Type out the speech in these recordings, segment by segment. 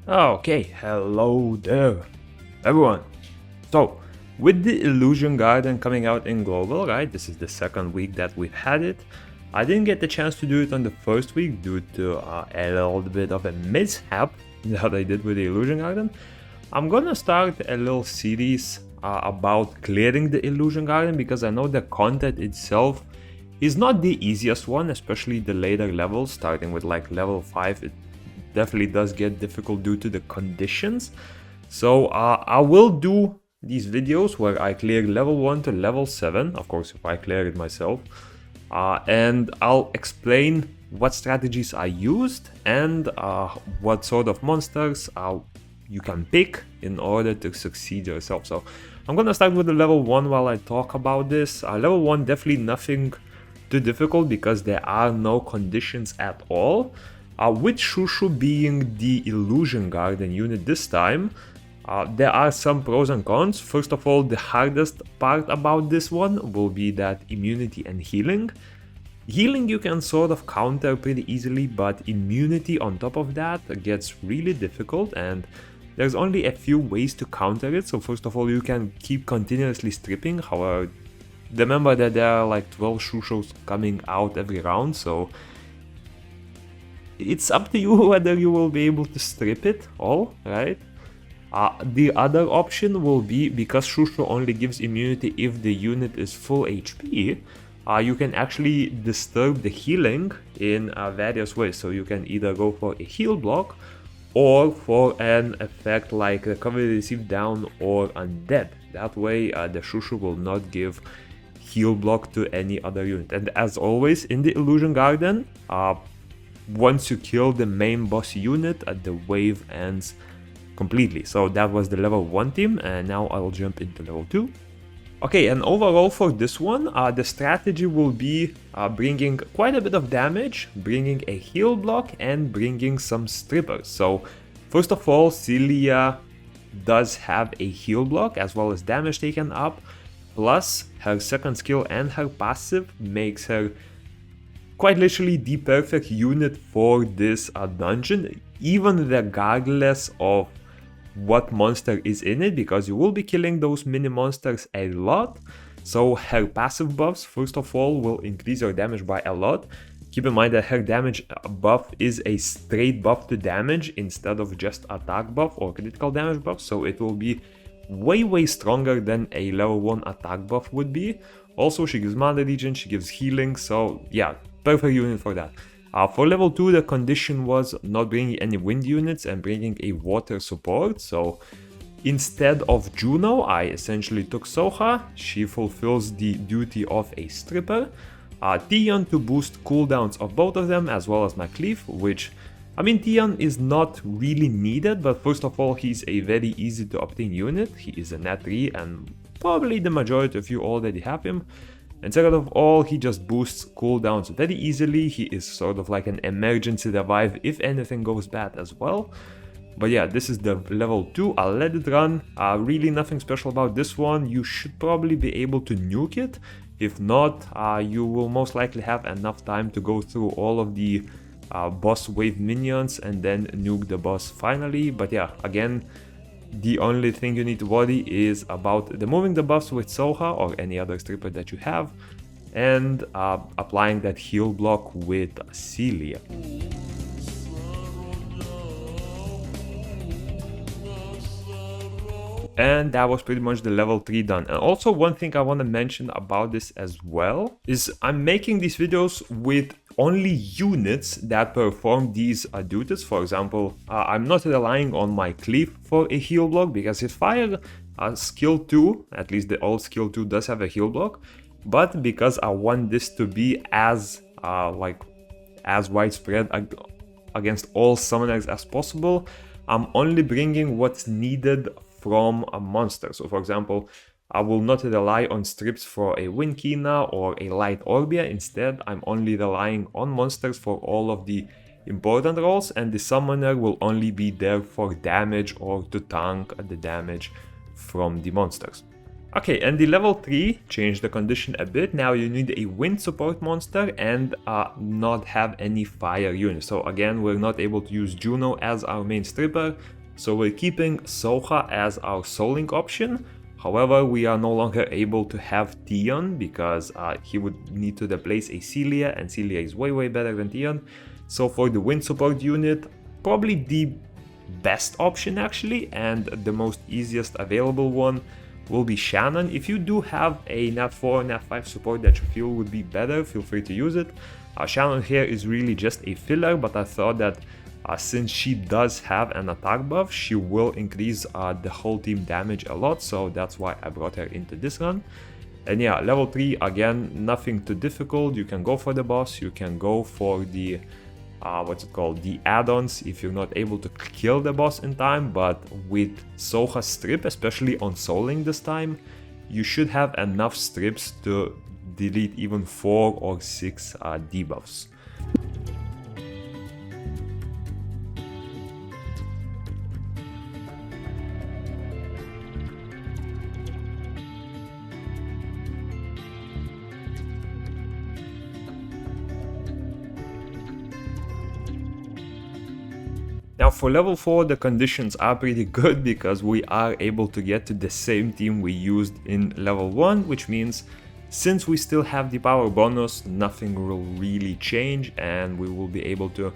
Okay, hello there, everyone. So, with the Illusion Garden coming out in global, right? This is the second week that we've had it. I didn't get the chance to do it on the first week due to a little bit of a mishap that I did with the Illusion Garden. I'm gonna start a little series about clearing the Illusion Garden because I know the content itself is not the easiest one, especially the later levels, starting with like level 5. It definitely does get difficult due to the conditions. So I will do these videos where I clear level 1 to level 7, of course if I clear it myself, and I'll explain what strategies I used and what sort of monsters you can pick in order to succeed yourself. So I'm gonna start with the level 1 while I talk about this. Level 1 definitely nothing too difficult because there are no conditions at all. With Shushu being the Illusion Garden unit this time, there are some pros and cons. First of all, the hardest part about this one will be that immunity and healing. Healing you can sort of counter pretty easily, but immunity on top of that gets really difficult, and there's only a few ways to counter it. So first of all, you can keep continuously stripping. However, remember that there are like 12 Shushos coming out every round, so it's up to you whether you will be able to strip it all, right? The other option will be, because Shushu only gives immunity if the unit is full HP, you can actually disturb the healing in various ways. So you can either go for a heal block or for an effect like recovery received down or undead. That way the Shushu will not give heal block to any other unit. And as always in the Illusion Garden, once you kill the main boss unit, the wave ends completely. So that was the level 1 team, and now I'll jump into level 2. Okay, and overall for this one, the strategy will be bringing quite a bit of damage, bringing a heal block, and bringing some strippers. So first of all, Celia does have a heal block as well as damage taken up, plus her second skill and her passive makes her quite literally the perfect unit for this dungeon, even regardless of what monster is in it, because you will be killing those mini monsters a lot. So her passive buffs, first of all, will increase your damage by a lot. Keep in mind that her damage buff is a straight buff to damage instead of just attack buff or critical damage buff, so it will be way stronger than a level 1 attack buff would be. Also, she gives mana regen, she gives healing, so yeah, perfect unit for that. For level 2, the condition was not bringing any wind units and bringing a water support. So instead of Juno, I essentially took Soha. She fulfills the duty of a stripper. Tion to boost cooldowns of both of them, as well as Macleaf, which, I mean, Tion is not really needed, but first of all, he's a very easy to obtain unit. He is a nat 3 and probably the majority of you already have him. And second of all, he just boosts cooldowns very easily. He is sort of like an emergency revive if anything goes bad as well. But yeah, this is the level 2. I'll let it run. Really nothing special about this one. You should probably be able to nuke it. If not, you will most likely have enough time to go through all of the boss wave minions and then nuke the boss finally. But yeah, again, the only thing you need to worry is about removing the buffs with Soha or any other stripper that you have, and applying that heal block with Celia. And that was pretty much the level 3 done. And also one thing I want to mention about this as well is I'm making these videos with only units that perform these duties. For example, I'm not relying on my Cleave for a heal block, because his fire skill 2, at least the old skill 2, does have a heal block. But because I want this to be as widespread against all summoners as possible, I'm only bringing what's needed from a monster. So for example, I will not rely on strips for a Winkina or a Light Orbia. Instead, I'm only relying on monsters for all of the important roles, and the summoner will only be there for damage or to tank the damage from the monsters. Okay, and the level 3 changed the condition a bit. Now you need a wind support monster and not have any fire units. So again, we're not able to use Juno as our main stripper, so we're keeping Soha as our soul link option. However, we are no longer able to have Tion because he would need to replace a Celia, and Celia is way better than Tion. So for the wind support unit, probably the best option actually, and the most easiest available one will be Shannon. If you do have a Nat 4 or Nat 5 support that you feel would be better, feel free to use it. Shannon here is really just a filler, but I thought that since she does have an attack buff, she will increase the whole team damage a lot, so that's why I brought her into this run. And yeah, level 3, again, nothing too difficult. You can go for the boss, you can go for the the add-ons if you're not able to kill the boss in time, but with Soha's strip, especially on Soul Link this time, you should have enough strips to delete even 4 or 6 debuffs. Now for level 4 the conditions are pretty good because we are able to get to the same team we used in level 1, which means since we still have the power bonus, nothing will really change and we will be able to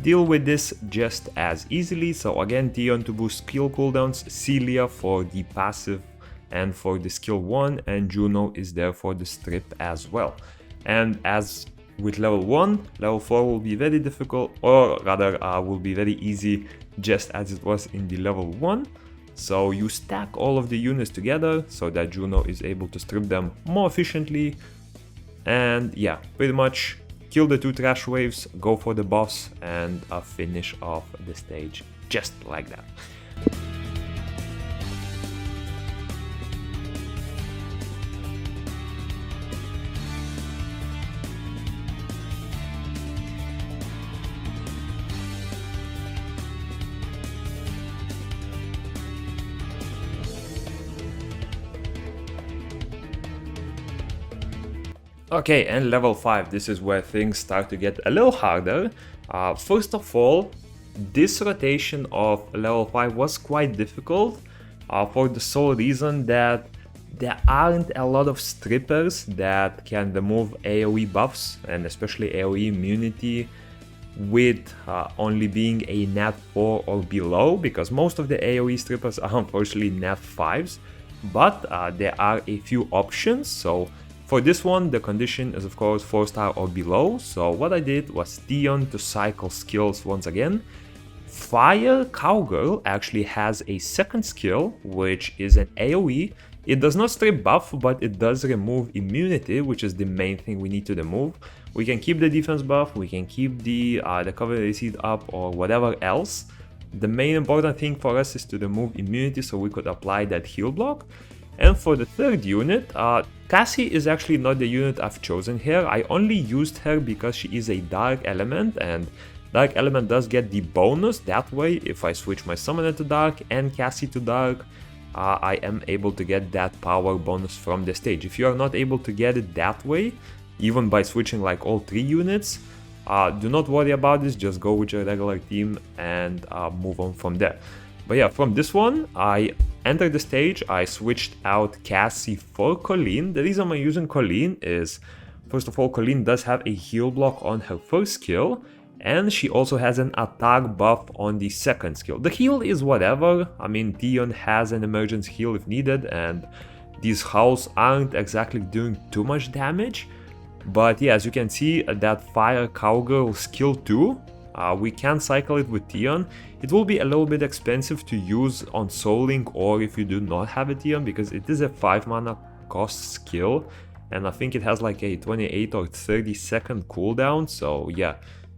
deal with this just as easily. So again, Tion to boost skill cooldowns, Celia for the passive and for the skill 1, and Juno is there for the strip as well. And as with level 1, level 4 will be very difficult, or rather will be very easy, just as it was in the level 1. So you stack all of the units together so that Juno is able to strip them more efficiently. And yeah, pretty much kill the 2 trash waves, go for the boss, and finish off the stage just like that. Okay, and level 5, this is where things start to get a little harder. First of all, this rotation of level 5 was quite difficult for the sole reason that there aren't a lot of strippers that can remove AoE buffs, and especially AoE immunity, with only being a Nat 4 or below, because most of the AoE strippers are unfortunately Nat 5s, but there are a few options. So for this one, the condition is of course 4-star or below, so what I did was Tion to cycle skills once again. Fire Cowgirl actually has a second skill, which is an AoE. It does not strip buff, but it does remove immunity, which is the main thing we need to remove. We can keep the defense buff, we can keep the cover receipt up or whatever else. The main important thing for us is to remove immunity so we could apply that heal block. And for the third unit, Cassie is actually not the unit I've chosen here. I only used her because she is a dark element, and dark element does get the bonus that way. If I switch my summoner to dark and Cassie to dark, I am able to get that power bonus from the stage. If you are not able to get it that way, even by switching like all 3 units, do not worry about this, just go with your regular team and move on from there. But yeah, from this one, I entered the stage, I switched out Cassie for Colleen. The reason I'm using Colleen is, first of all, Colleen does have a heal block on her first skill, and she also has an attack buff on the second skill. The heal is whatever, I mean, Tion has an emergency heal if needed, and these howls aren't exactly doing too much damage. But yeah, as you can see, that Fire Cowgirl skill 2, we can cycle it with Tion. It will be a little bit expensive to use on Soul Link or if you do not have a Tion, because it is a 5 mana cost skill, and I think it has like a 28 or 30 second cooldown, so yeah,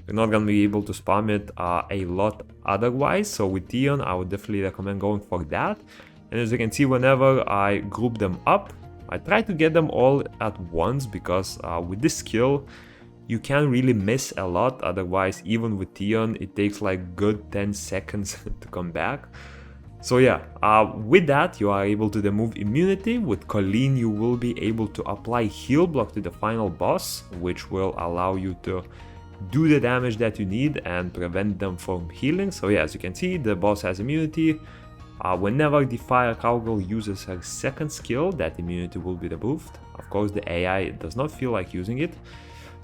you're not gonna be able to spam it a lot otherwise. So with Tion, I would definitely recommend going for that. And as you can see, whenever I group them up, I try to get them all at once, because with this skill, you can't really miss a lot. Otherwise, even with Tion, it takes like good 10 seconds to come back. So yeah, with that you are able to remove immunity. With Colleen you will be able to apply heal block to the final boss, which will allow you to do the damage that you need and prevent them from healing. So yeah, as you can see, the boss has immunity. Whenever the fire cowgirl uses her second skill, that immunity will be removed. Of course, the AI does not feel like using it.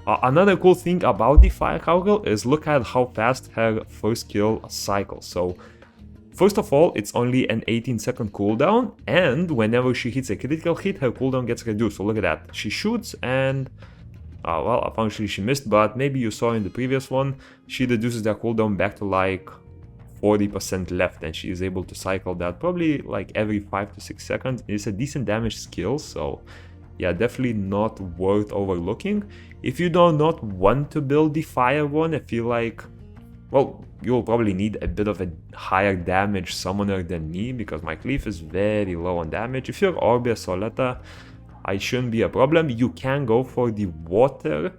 Another cool thing about the fire cowgirl is look at how fast her first skill cycles. So first of all, it's only an 18-second cooldown, and whenever she hits a critical hit, her cooldown gets reduced. So look at that. She shoots and well, eventually she missed, but maybe you saw in the previous one, she reduces their cooldown back to like 40% left, and she is able to cycle that probably like every 5 to 6 seconds. It's a decent damage skill, so yeah, definitely not worth overlooking. If you do not want to build the fire one, I feel like, well, you'll probably need a bit of a higher damage summoner than me, because my cleave is very low on damage. If you're Orbe Soleta, it shouldn't be a problem. You can go for the water,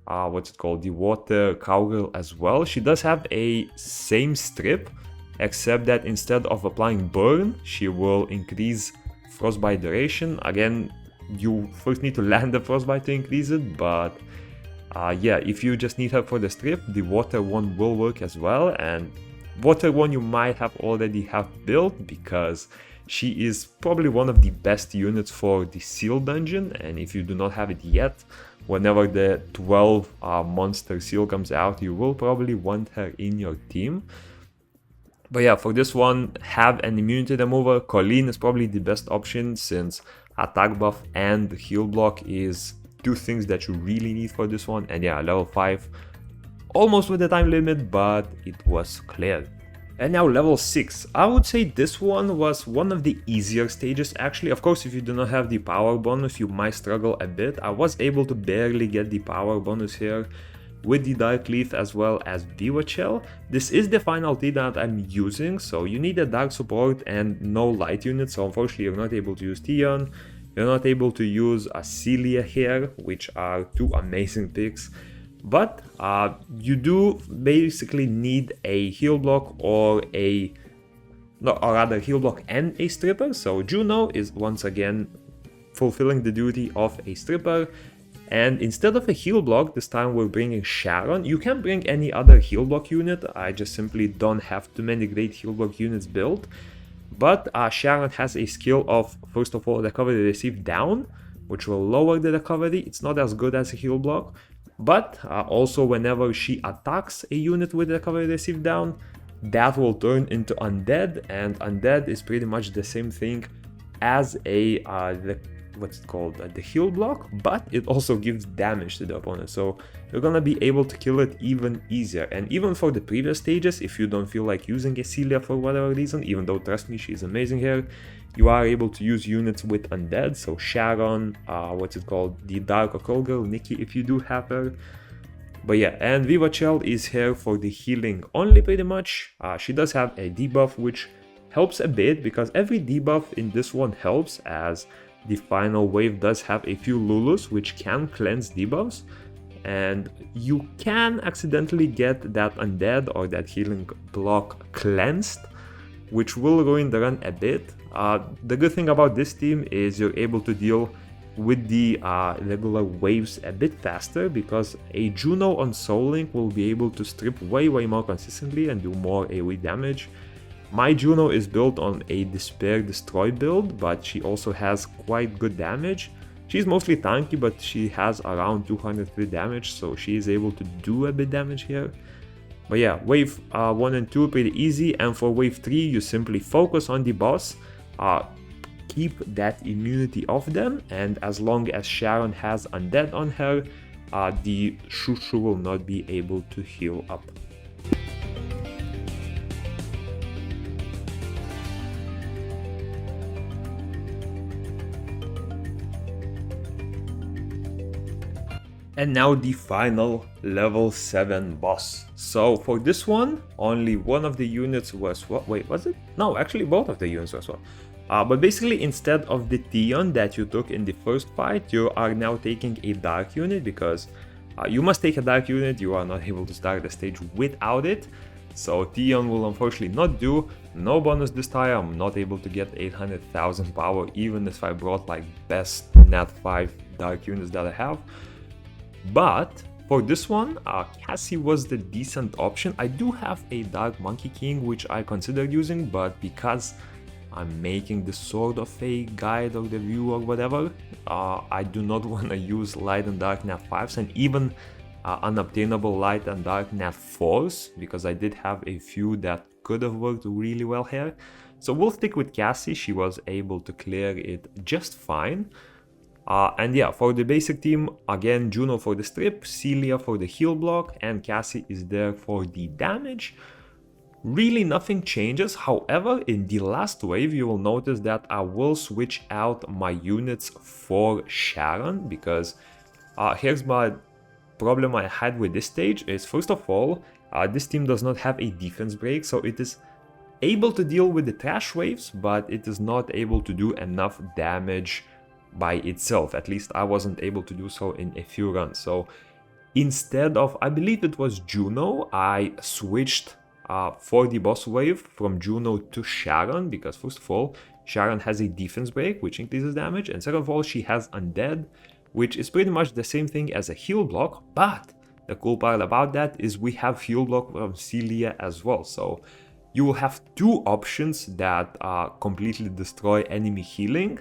the water cowgirl as well. She does have a same strip, except that instead of applying burn, she will increase frostbite duration. Again, you first need to land the frostbite to increase it, but yeah, if you just need her for the strip, the water one will work as well. And water one you might have already have built, because she is probably one of the best units for the seal dungeon, and if you do not have it yet, whenever the 12 monster seal comes out, you will probably want her in your team. But yeah, for this one, have an immunity remover. Colleen is probably the best option, since attack buff and heal block is two things that you really need for this one. And yeah, level 5, almost with the time limit, but it was cleared. And now level 6, I would say this one was one of the easier stages actually. Of course, if you do not have the power bonus, you might struggle a bit. I was able to barely get the power bonus here with the Dark Leaf as well as Viva Shell. This is the final T that I'm using, so you need a Dark support and no light unit, so unfortunately you're not able to use Tion, you're not able to use Celia here, which are two amazing picks. But you do basically need a heal block or rather heal block and a stripper. So Juno is once again fulfilling the duty of a stripper. And instead of a heal block, this time we're bringing Sharon. You can bring any other heal block unit. I just simply don't have too many great heal block units built. But Sharon has a skill of, first of all, recovery received down, which will lower the recovery. It's not as good as a heal block. But also whenever she attacks a unit with recovery received down, that will turn into undead, and undead is pretty much the same thing as a the heal block, but it also gives damage to the opponent, so you're gonna be able to kill it even easier. And even for the previous stages, if you don't feel like using a Celia for whatever reason, even though trust me, she's amazing here, you are able to use units with undead, so Sharon, the Dark Occult Girl, Nikki if you do have her. But yeah, and Viva Shell is here for the healing only pretty much. She does have a debuff which helps a bit, because every debuff in this one helps, as the final wave does have a few Lulus which can cleanse debuffs, and you can accidentally get that undead or that healing block cleansed, which will ruin the run a bit. The good thing about this team is you're able to deal with the regular waves a bit faster, because a Juno on Soul Link will be able to strip way more consistently and do more AoE damage. My Juno is built on a Despair Destroy build, but she also has quite good damage. She's mostly tanky, but she has around 203 damage, so she is able to do a bit damage here. But yeah, wave 1 and 2 pretty easy, and for wave 3 you simply focus on the boss, keep that immunity off them, and as long as Sharon has undead on her, the Shushu will not be able to heal up. And now the final level 7 boss. So for this one, only one of the units was what? Wait, was it? No, actually both of the units was what? But basically, instead of the Tion that you took in the first fight, you are now taking a dark unit, because you must take a dark unit, you are not able to start the stage without it. So Tion will unfortunately not do. No bonus this time. I'm not able to get 800,000 power even if I brought like best nat 5 dark units that I have. But for this one, Cassie was the decent option. I do have a Dark Monkey King which I considered using, but because I'm making this sort of a guide or review or whatever, I do not want to use light and dark nat 5s and even unobtainable light and dark nat 4s, because I did have a few that could have worked really well here. So we'll stick with Cassie. She was able to clear it just fine. And yeah, for the basic team, again, Juno for the strip, Celia for the heal block, and Cassie is there for the damage. Really nothing changes. However, in the last wave, you will notice that I will switch out my units for Sharon, because here's my problem I had with this stage is, first of all, this team does not have a defense break, so it is able to deal with the trash waves, but it is not able to do enough damage by itself. At least I wasn't able to do so in a few runs. So instead of, I believe it was Juno, I switched for the boss wave from Juno to Sharon, because first of all, Sharon has a defense break which increases damage, and second of all, she has undead, which is pretty much the same thing as a heal block. But the cool part about that is we have heal block from Celia as well, so you will have two options that completely destroy enemy healing.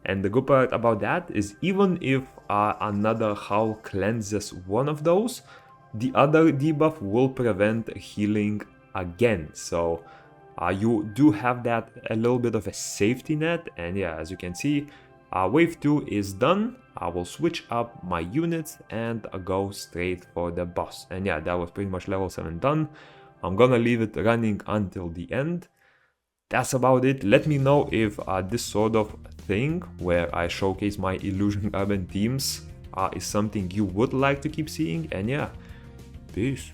And the good part about that is, even if another Howl cleanses one of those, the other debuff will prevent healing again. So you do have that a little bit of a safety net. And yeah, as you can see, wave 2 is done. I will switch up my units and go straight for the boss. And yeah, that was pretty much level 7 done. I'm gonna leave it running until the end. That's about it. Let me know if this sort of thing where I showcase my illusion urban teams is something you would like to keep seeing. And yeah, peace.